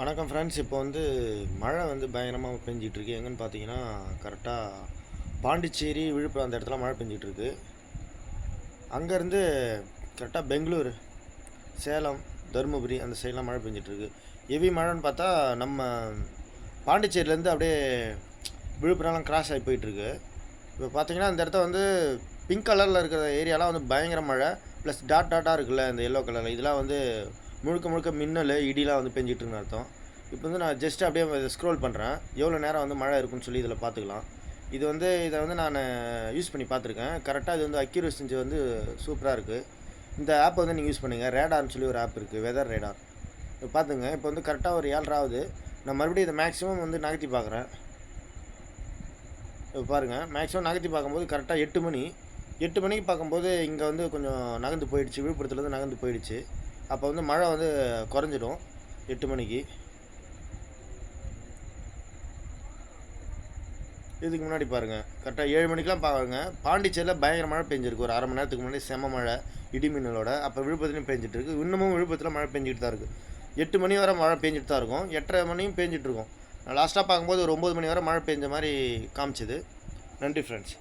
வணக்கம் ஃப்ரெண்ட்ஸ். இப்போ வந்து மழை வந்து பயங்கரமாக பெஞ்சிட்ருக்கு. எங்கன்னு பார்த்தீங்கன்னா கரெக்டாக பாண்டிச்சேரி, விழுப்புரம் அந்த இடத்துல மழை பெஞ்சிட்ருக்கு. அங்கேருந்து கரெக்டாக பெங்களூர், சேலம், தருமபுரி அந்த சைட்லாம் மழை பெஞ்சிட்ருக்கு. ஹெவி மழைன்னு பார்த்தா நம்ம பாண்டிச்சேரியிலேருந்து அப்படியே விழுப்புரம்லாம் கிராஸ் ஆகி போயிட்டுருக்கு. இப்போ பார்த்தீங்கன்னா இந்த இடத்த வந்து பிங்க் கலரில் இருக்கிற ஏரியாலாம் வந்து பயங்கர மழை, ப்ளஸ் டாட் டாட்டாக இருக்குல்ல இந்த எல்லோ கலரில், இதெல்லாம் வந்து முழுக்க முழுக்க மின்னல் இடிலாம் வந்து பெஞ்சிட்ருக்குன்னு அர்த்தம். இப்போ வந்து நான் ஜஸ்ட் அப்படியே ஸ்க்ரோல் பண்ணுறேன், எவ்வளோ நேரம் வந்து மழை இருக்குன்னு சொல்லி இதில் பார்த்துக்கலாம். இதை வந்து நான் யூஸ் பண்ணி பார்த்துருக்கேன். கரெக்டாக இது வந்து அக்யூரேசி வந்து சூப்பராக இருக்குது. இந்த ஆப் வந்து நீங்கள் யூஸ் பண்ணுங்கள். ரேடார்னு சொல்லி ஒரு ஆப் இருக்குது, வெதர் ரேடார். இப்போ பார்த்துங்க, இப்போ வந்து கரெக்டாக ஒரு 7:30 ஆகுது. நான் மறுபடியும் இதை மேக்ஸிமம் வந்து நகர்த்தி பார்க்குறேன். இப்போ பாருங்கள், மேக்ஸிமம் நகர்த்தி பார்க்கும்போது கரெக்டாக 8 மணி. 8 மணிக்கு பார்க்கும்போது இங்கே வந்து கொஞ்சம் நகர்ந்து போயிடுச்சு, விழுப்புரத்துலேருந்து நகர்ந்து போயிடுச்சு. அப்போ வந்து மழை வந்து குறைஞ்சிடும் 8 மணிக்கு. இதுக்கு முன்னாடி பாருங்கள், கரெக்டாக 7 மணிக்கெலாம் பாருங்கள், பாண்டிச்சேரியில் பயங்கர மழை பெஞ்சிருக்கு. ஒரு அரை மணி நேரத்துக்கு முன்னாடி செம மழை இடிமின்னலோட. அப்போ விழுப்புரத்துலையும் பெஞ்சிட்டு இருக்குது. இன்னமும் விழுப்புரத்தில் மழை பெஞ்சிட்டு தான் இருக்குது. 8 மணி வரை மழை பெஞ்சிட்டு தான் இருக்கும். 8:30 மணியும் பெஞ்சிட்ருக்கும். நான் லாஸ்ட்டாக பார்க்கும்போது ஒரு 9 மணி வரை மழை பெஞ்ச மாதிரி காமிச்சிது. நன்றி ஃப்ரெண்ட்ஸ்.